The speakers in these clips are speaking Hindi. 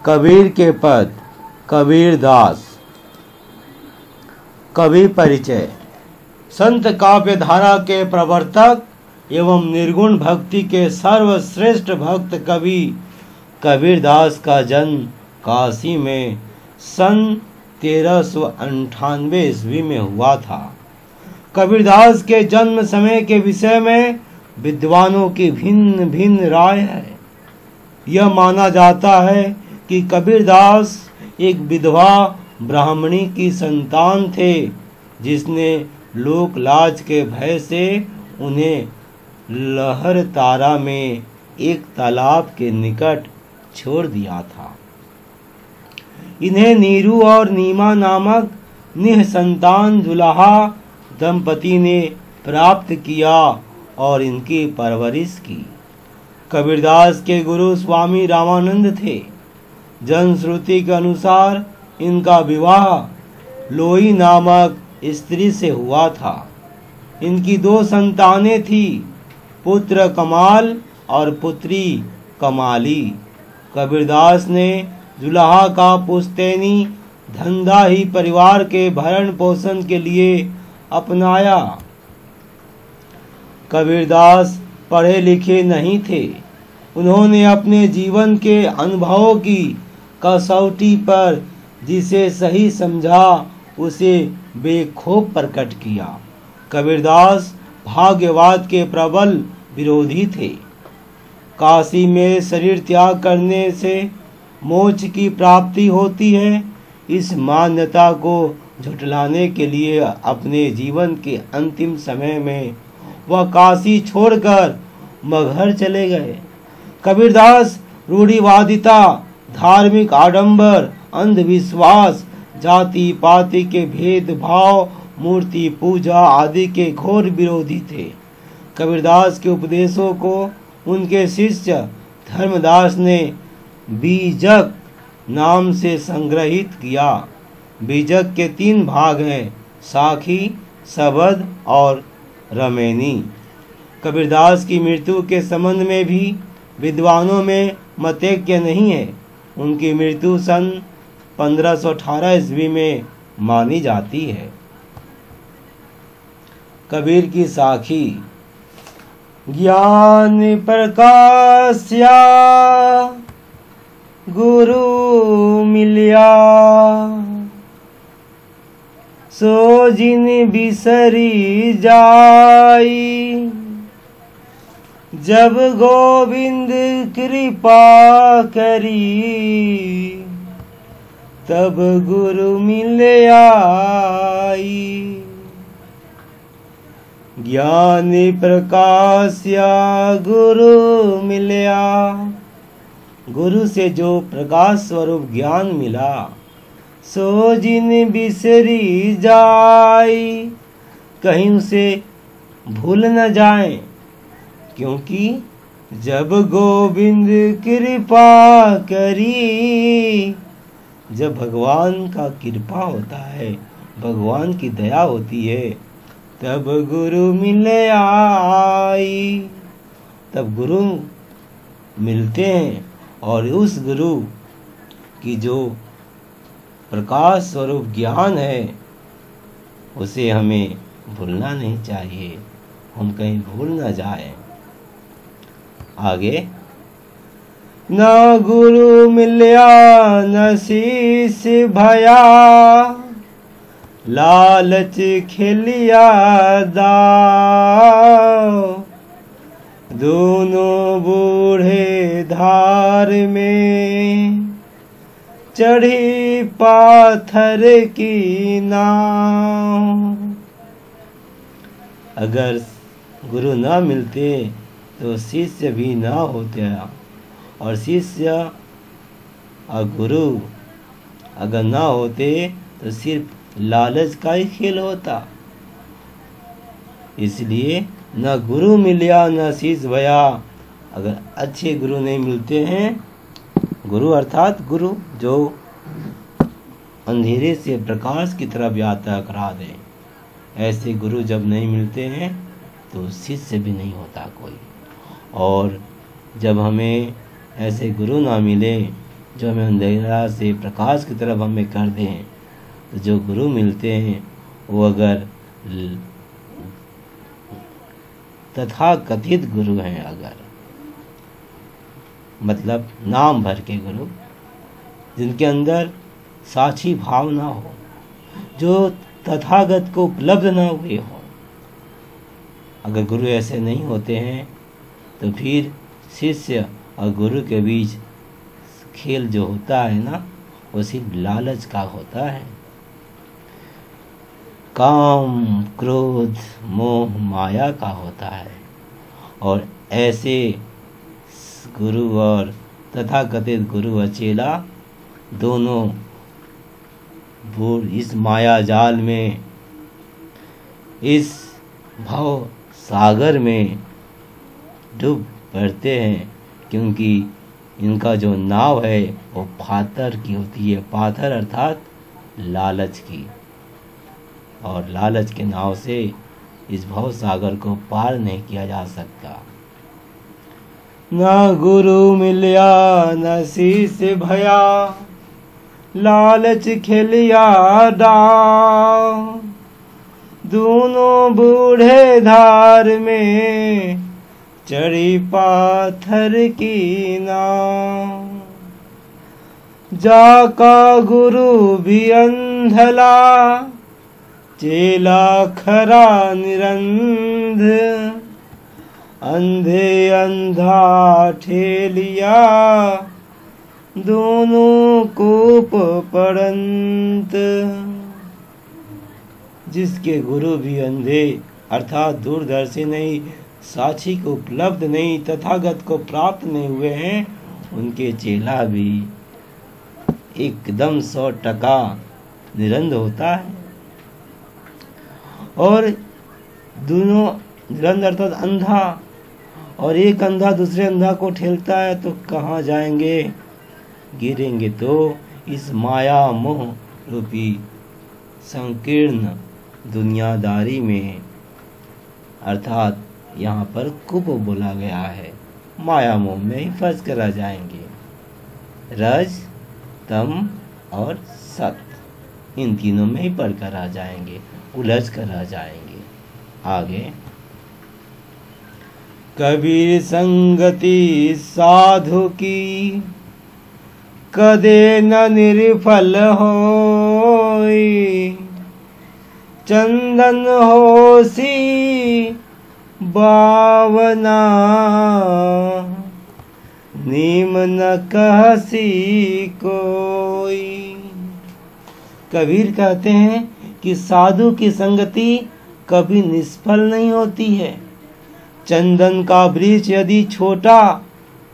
कबीर के पद। कबीर दास। कवि परिचय। संत काव्य धारा के प्रवर्तक एवं निर्गुण भक्ति के सर्वश्रेष्ठ भक्त कवि कबीर दास का जन्म काशी में सन 1398 ईस्वी में हुआ था। कबीर दास के जन्म समय के विषय में विद्वानों की भिन्न भिन्न राय है। यह माना जाता है कि कबीर दास एक विधवा ब्राह्मणी की संतान थे, जिसने लोक लाज के भय से उन्हें लहर तारा में एक तालाब के निकट छोड़ दिया था। इन्हें नीरू और नीमा नामक निःसंतान दुल्हा दंपति ने प्राप्त किया और इनकी परवरिश की। कबीरदास के गुरु स्वामी रामानंद थे। जनश्रुति के अनुसार इनका विवाह लोई नामक स्त्री से हुआ था। इनकी 2 संतानें थी, पुत्र कमाल और पुत्री कमाली। कबीरदास ने दुल्हा का पुश्तैनी धंधा ही परिवार के भरण पोषण के लिए अपनाया। कबीरदास पढ़े लिखे नहीं थे। उन्होंने अपने जीवन के अनुभवों की कसौटी पर जिसे सही समझा उसे बेखौफ प्रकट किया। कबीरदास भाग्यवाद के प्रबल विरोधी थे। काशी में शरीर त्याग करने से मोक्ष की प्राप्ति होती है, इस मान्यता को झुठलाने के लिए अपने जीवन के अंतिम समय में वह काशी छोड़कर मगहर चले गए। कबीरदास रूढ़िवादिता, धार्मिक आडंबर, अंधविश्वास, जाति पाति के भेदभाव, मूर्ति पूजा आदि के घोर विरोधी थे। कबीरदास के उपदेशों को उनके शिष्य धर्मदास ने बीजक नाम से संग्रहित किया। बीजक के 3 भाग हैं, साखी, सबद और रमेनी। कबीरदास की मृत्यु के संबंध में भी विद्वानों में मतैक्य नहीं है। उनकी मृत्यु सन 1518 ईस्वी में मानी जाती है। कबीर की साखी। ज्ञान प्रकाश्या गुरु मिलिया, सो जिन बिसरी जाई, जब गोविंद कृपा करी, तब गुरु मिल आई। ज्ञान प्रकाश्या गुरु मिलया, गुरु से जो प्रकाश स्वरूप ज्ञान मिला, सो जिन बिसरी जाई, कहीं उसे भूल न जाए, क्योंकि जब गोविंद कृपा करी, जब भगवान का कृपा होता है, भगवान की दया होती है, तब गुरु मिल आई। तब गुरु मिलते हैं और उस गुरु की जो प्रकाश स्वरूप ज्ञान है उसे हमें भूलना नहीं चाहिए, हम कहीं भूल न जाए। आगे। न गुरु मिलया न शीश भया, लालच खेलिया दाव, दोनों बूढ़े धार में चढ़ी पाथर की नाव। अगर गुरु ना मिलते तो शिष्य भी ना होते, और शिष्य और गुरु अगर ना होते तो सिर्फ लालच का ही खेल होता। इसलिए न गुरु मिलिया न शीश भया। अगर अच्छे गुरु नहीं मिलते हैं, गुरु अर्थात गुरु जो अंधेरे से प्रकाश की तरफ यात्रा करा दें, ऐसे गुरु जब नहीं मिलते हैं तो शिष्य भी नहीं होता कोई। और जब हमें ऐसे गुरु ना मिले जो हमें अंधेरा से प्रकाश की तरफ हमें कर दें। तो जो गुरु मिलते हैं वो अगर तथा कथित गुरु हैं, अगर मतलब नाम भर के गुरु, जिनके अंदर साक्षी भाव ना हो, जो तथागत को उपलब्ध ना हुए हो, अगर गुरु ऐसे नहीं होते हैं तो फिर शिष्य और गुरु के बीच खेल जो होता है ना, वो सिर्फ लालच का होता है। काम, क्रोध, मोह, माया का होता है। और ऐसे गुरु और तथाकथित गुरु व चेला दोनों इस माया जाल में, इस भव सागर में डूब पड़ते हैं, क्योंकि इनका जो नाव है वो पाथर की होती है। पाथर अर्थात लालच की, और लालच के नाव से इस भव सागर को पार नहीं किया जा सकता। न गुरु मिलिया न शिष्य भया, लालच खेलिया डाव, दोनों बूढ़े धार में चढ़ी पाथर की नाव। जाका गुरु भी अंधला, चेला खरा निरंध, अंधे अंधा ठेलिया, दोनों कूप पड़ंत। जिसके गुरु भी अंधे अर्थात दूरदर्शी नहीं, साक्षी को उपलब्ध नहीं, तथागत को प्राप्त नहीं हुए हैं, उनके चेला भी एकदम 100% निरंध होता है। और दोनों निरंध अर्थात अंधा, और एक अंधा दूसरे अंधा को ठेलता है तो कहाँ जाएंगे, गिरेंगे तो इस माया मोह रूपी संकीर्ण दुनियादारी में, अर्थात यहाँ पर कुप बोला गया है, माया मोह में ही फंस कर रह जाएंगे। रज, तम और सत, इन तीनों में ही पड़ कर रह जाएंगे, उलझ कर रह जाएंगे। आगे, कबीर संगति साधु की, कदे न निर्फल होई, चंदन होसी बावना, नीम न कहसी कोई। कबीर कहते हैं कि साधु की संगति कभी निष्फल नहीं होती है। चंदन का वृक्ष यदि छोटा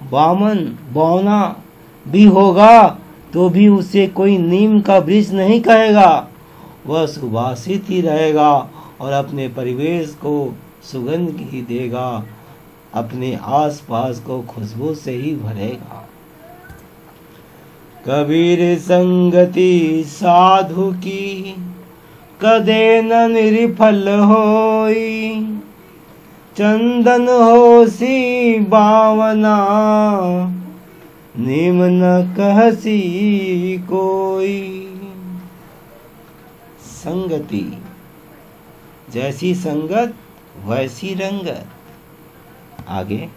बौना भी होगा तो भी उसे कोई नीम का वृक्ष नहीं कहेगा, वह सुवासित ही रहेगा और अपने परिवेश को सुगंध ही देगा, अपने आसपास को खुशबू से ही भरेगा। कबीर संगति साधु की, कदे न निर्फल होई, चंदन होसी बावना, नीम न कहसी कोई। संगति, जैसी संगत वैसी रंगत। आगे,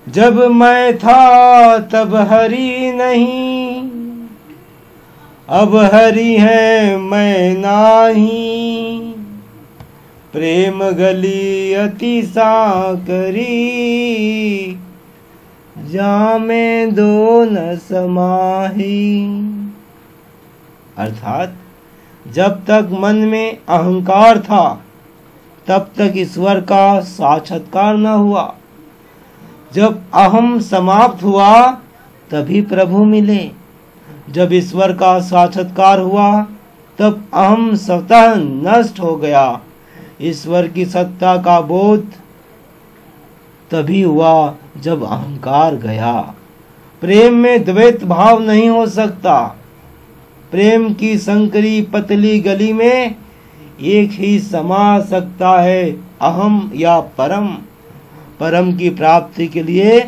जब मैं था तब हरि नहीं, अब हरि है मैं नाही, प्रेम गली अति साकरी, जामे दो न समाही। अर्थात जब तक मन में अहंकार था तब तक ईश्वर का साक्षात्कार न हुआ, जब अहम समाप्त हुआ तभी प्रभु मिले। जब ईश्वर का साक्षात्कार हुआ तब अहम स्वतः नष्ट हो गया। ईश्वर की सत्ता का बोध तभी हुआ जब अहंकार गया। प्रेम में द्वैत भाव नहीं हो सकता। प्रेम की संकरी पतली गली में एक ही समा सकता है, अहम या परम। परम की प्राप्ति के लिए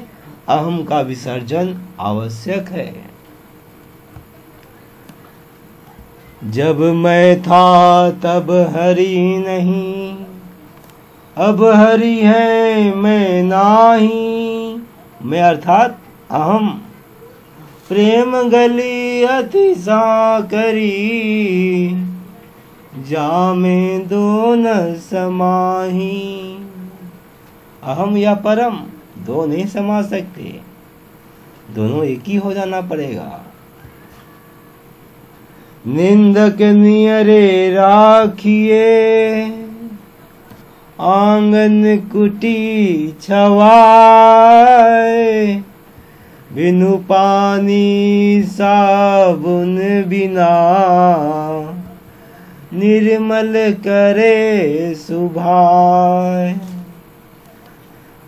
अहम का विसर्जन आवश्यक है। जब मैं था तब हरि नहीं, अब हरि है मैं नाही। मैं अर्थात अहम, प्रेम गली अति साकरी, जामे दो न समाही। अहम या परम दो नहीं समा सकते, दोनों एक ही हो जाना पड़ेगा। निंदक नियरे राखिए, आंगन कुटी छवाए। बिनु पानी साबुन बिना, निर्मल करे सुभाए।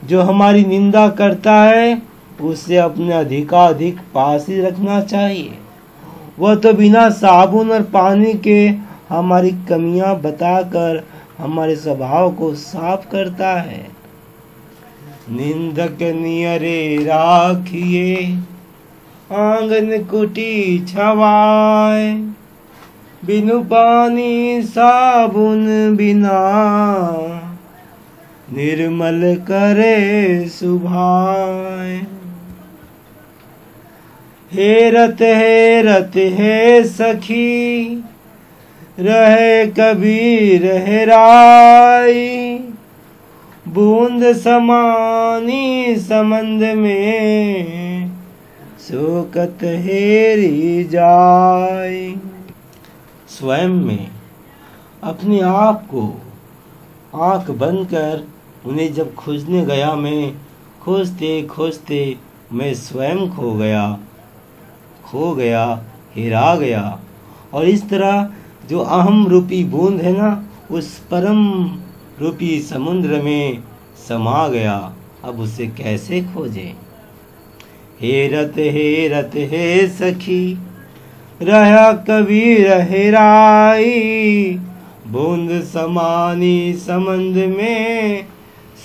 जो हमारी निंदा करता है उसे अपने अधिकाधिक पास ही रखना चाहिए। वह तो बिना साबुन और पानी के हमारी कमियां बताकर हमारे स्वभाव को साफ करता है। निंदक नियरे राखिए, आंगन कुटी छवाए। बिनु पानी साबुन बिना, निर्मल करे सुभाए। हेरत हे सखी, रहे कबीर हेराई। बूंद समानी समंद में, शोकत हेरी जाई। स्वयं में अपने आप को आंख बंद कर उन्हें जब खोजने गया, मैं खोजते खोजते मैं स्वयं खो गया, हेरा गया। और इस तरह जो अहम रूपी बूंद है ना, उस परम रूपी समुद्र में समा गया। अब उसे कैसे खोजें? हेरत हे सखी, रहा कबीर हेराई। बूंद समानी समंद में,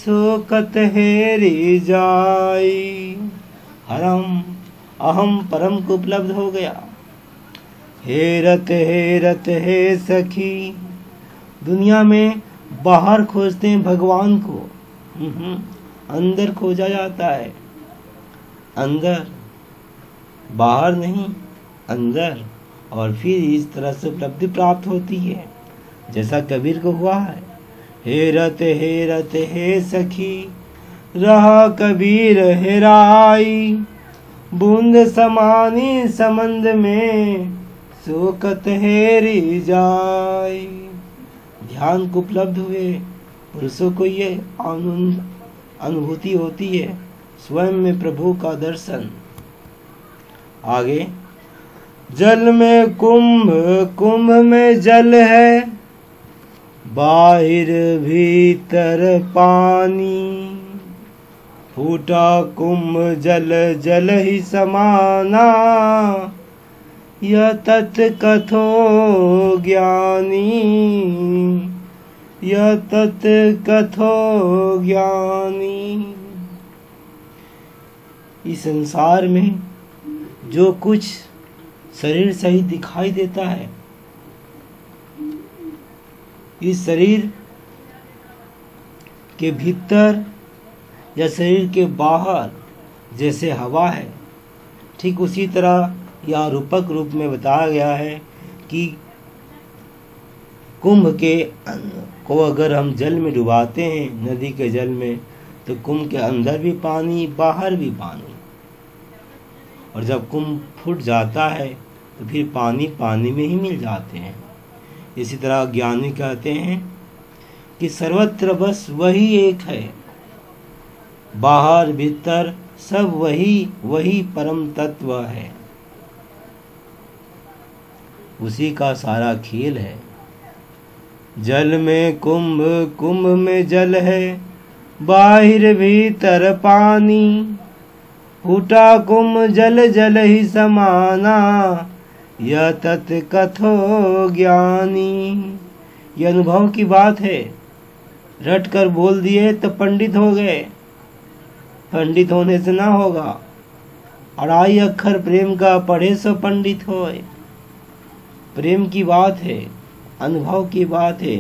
शोकत हेरी जाई। हरम अहम परम को उपलब्ध हो गया। हेरत हे सखी, दुनिया में बाहर खोजते हैं भगवान को, अंदर खोजा जाता है। अंदर, बाहर नहीं, अंदर। और फिर इस तरह से उपलब्धि प्राप्त होती है, जैसा कबीर को हुआ है। हेरत हे सखी, रहा कबीर हेराई। बूंद समानी समंद में, शोकत हेरी जाई। ध्यान को उपलब्ध हुए पुरुषों को ये अनुभूति होती है, स्वयं में प्रभु का दर्शन। आगे, जल में कुंभ, कुंभ में जल है। बाहिर भीतर पानी, फूटा कुंभ जल जल ही समाना। यह तत् कथो ज्ञानी, यह तत् कथो ज्ञानी। इस संसार में जो कुछ शरीर सहित दिखाई देता है, इस शरीर के भीतर या शरीर के बाहर जैसे हवा है, ठीक उसी तरह यह रूपक रूप में बताया गया है कि कुंभ को अगर हम जल में डुबाते हैं, नदी के जल में, तो कुंभ के अंदर भी पानी, बाहर भी पानी। और जब कुंभ फूट जाता है तो फिर पानी पानी में ही मिल जाते हैं। इसी तरह ज्ञानी कहते हैं कि सर्वत्र बस वही एक है, बाहर भीतर सब वही परम तत्व है, उसी का सारा खेल है। जल में कुंभ, कुंभ में जल है। बाहिर भीतर पानी, फूटा कुंभ जल जल ही समाना। यह तत् कथो ज्ञानी। ये अनुभव की बात है, रट कर बोल दिए तो पंडित हो गए। पंडित होने से ना होगा। 2.5 अक्षर प्रेम का पढ़े सो पंडित होए। प्रेम की बात है, अनुभव की बात है,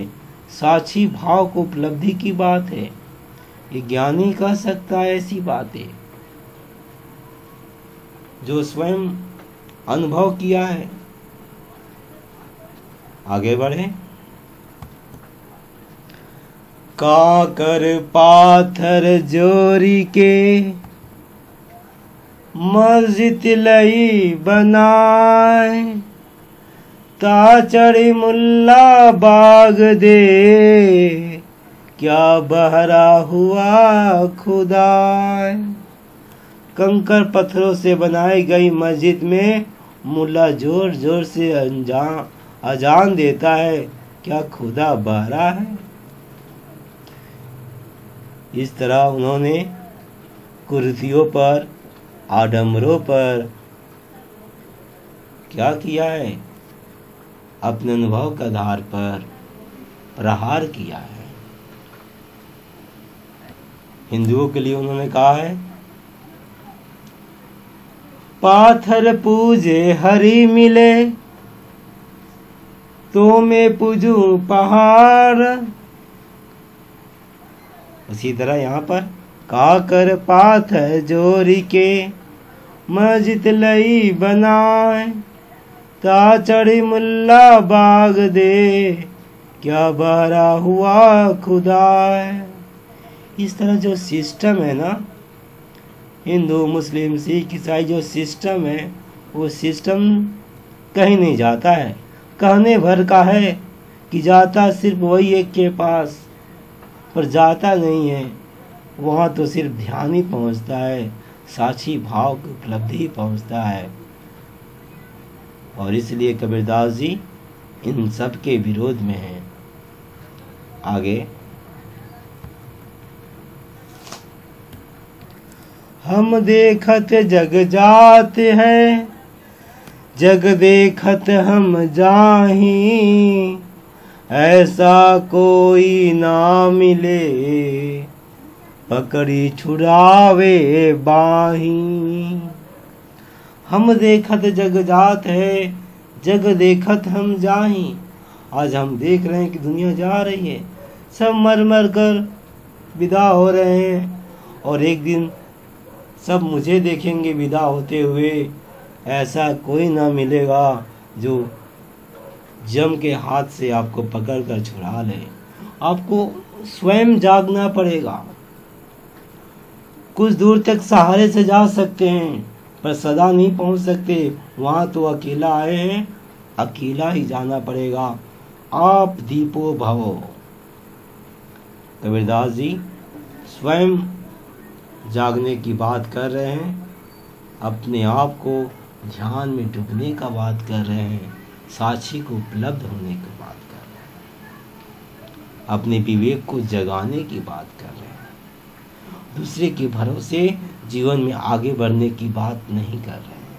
साक्षी भाव को उपलब्धि की बात है। ये ज्ञानी कह सकता है ऐसी बातें जो स्वयं अनुभव किया है। आगे बढ़े। काकर पाथर जोरी के मस्जिद लई बनाए, ता चढ़ी मुल्ला बाग दे, क्या बहरा हुआ खुदा। कंकर पत्थरों से बनाई गई मस्जिद में मुल्ला जोर जोर से अजान देता है, क्या खुदा बहरा है। इस तरह उन्होंने कुर्सियों पर, आडंबरों पर क्या किया है, अपने अनुभव के आधार पर प्रहार किया है। हिंदुओं के लिए उन्होंने कहा है, पाथर पूजे हरि मिले, तो मैं पूजू पहाड़। उसी तरह यहाँ पर काकर पाथर जोरी के मस्जिद लई बनाए, ता चढ़ी मुल्ला बाग दे, क्या बहरा हुआ खुदा। इस तरह जो सिस्टम है ना, हिंदू मुस्लिम सिख ईसाई जो सिस्टम है, वो सिस्टम कहीं नहीं जाता है। कहने भर का है कि जाता सिर्फ वही एक के पास, पर जाता नहीं है। वहाँ तो सिर्फ ध्यान ही पहुँचता है, साक्षी भाव की उपलब्धि ही पहुँचता है। और इसलिए कबीरदास जी इन सब के विरोध में हैं। आगे, हम देखत जग जाते हैं, जग देखत हम जाही, ऐसा कोई ना मिले, पकड़ी छुड़ावे बाही। हम देखत जग जात है, जग देखत हम जाही। आज हम देख रहे हैं कि दुनिया जा रही है, सब मर मर कर विदा हो रहे हैं, और एक दिन सब मुझे देखेंगे विदा होते हुए। ऐसा कोई ना मिलेगा जो जम के हाथ से आपको पकड़ कर छुड़ा ले। आपको स्वयं जागना पड़ेगा। कुछ दूर तक सहारे से जा सकते हैं, पर सदा नहीं पहुंच सकते। वहां तो अकेला आए हैं, अकेला ही जाना पड़ेगा। आप दीपो भवो। कबीरदास जी स्वयं जागने की बात कर रहे हैं, अपने आप को ध्यान में डूबने का बात कर रहे हैं, साक्षी को उपलब्ध होने की बात कर रहे हैं, अपने विवेक को जगाने की बात कर रहे हैं, दूसरे के भरोसे जीवन में आगे बढ़ने की बात नहीं कर रहे हैं।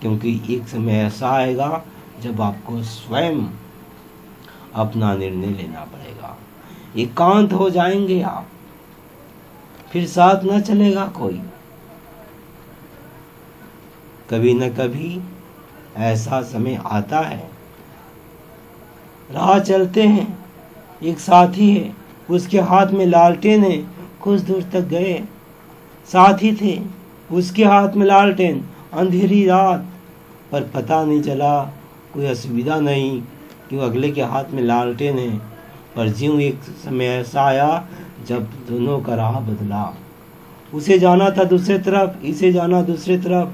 क्योंकि एक समय ऐसा आएगा जब आपको स्वयं अपना निर्णय लेना पड़ेगा। एकांत हो जाएंगे आप, फिर साथ न चलेगा कोई। कभी न कभी ऐसा समय आता है, राह चलते हैं, एक साथी है, उसके हाथ में लालटेन है। कुछ दूर तक गए, साथी थे, उसके हाथ में लालटेन, अंधेरी रात, पर पता नहीं चला, कोई असुविधा नहीं कि अगले के हाथ में लालटेन है। पर ज्यों एक समय ऐसा आया जब दोनों का राह बदला। उसे जाना था दूसरी तरफ, इसे जाना दूसरी तरफ।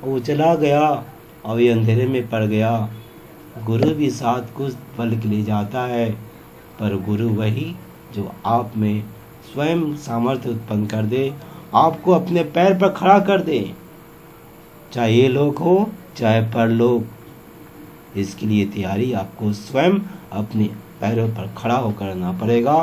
वो चला गया और ये अंधेरे में पड़ गया। गुरु भी साथ कुछ पल के लिए जाता है, पर गुरु वही जो आप में स्वयं सामर्थ्य उत्पन्न कर दे, आपको अपने पैर पर खड़ा कर दे, चाहे ये लोक हो चाहे परलोक। इसके लिए तैयारी आपको स्वयं अपने पैरों पर खड़ा होकर करना पड़ेगा।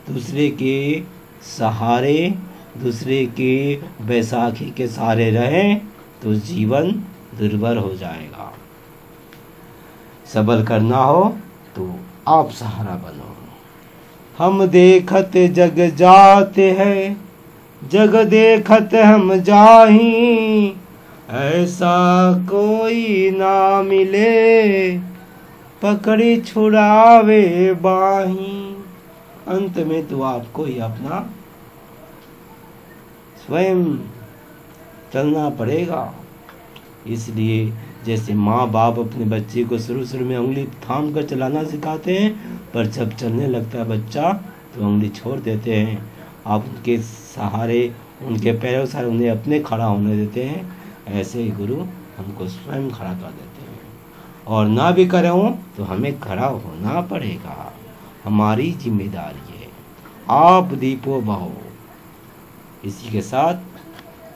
दूसरे के सहारे, दूसरे के बैसाखी के सहारे रहें तो जीवन दुर्भर हो जाएगा। सबल करना हो तो आप सहारा बनो। हम देखत जग जाते हैं, जग देखत हम जाही, ऐसा कोई ना मिले, पकड़ी छुड़ावे बाही। अंत में तो आपको ही अपना स्वयं चलना पड़ेगा। इसलिए जैसे माँ बाप अपने बच्चे को शुरू शुरू में उंगली थाम कर चलाना सिखाते हैं, पर जब चलने लगता है बच्चा तो उंगली छोड़ देते हैं। आप उनके सहारे, उनके पैरों से उन्हें अपने खड़ा होने देते हैं। ऐसे ही गुरु हमको स्वयं खड़ा कर देते हैं, और ना भी करें हो तो हमें खड़ा होना पड़ेगा, हमारी जिम्मेदारी है। आप दीपो बहो। इसी के साथ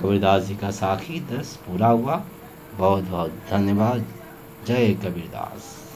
कबीरदास जी का साखी 10 पूरा हुआ। बहुत बहुत धन्यवाद। जय कबीरदास।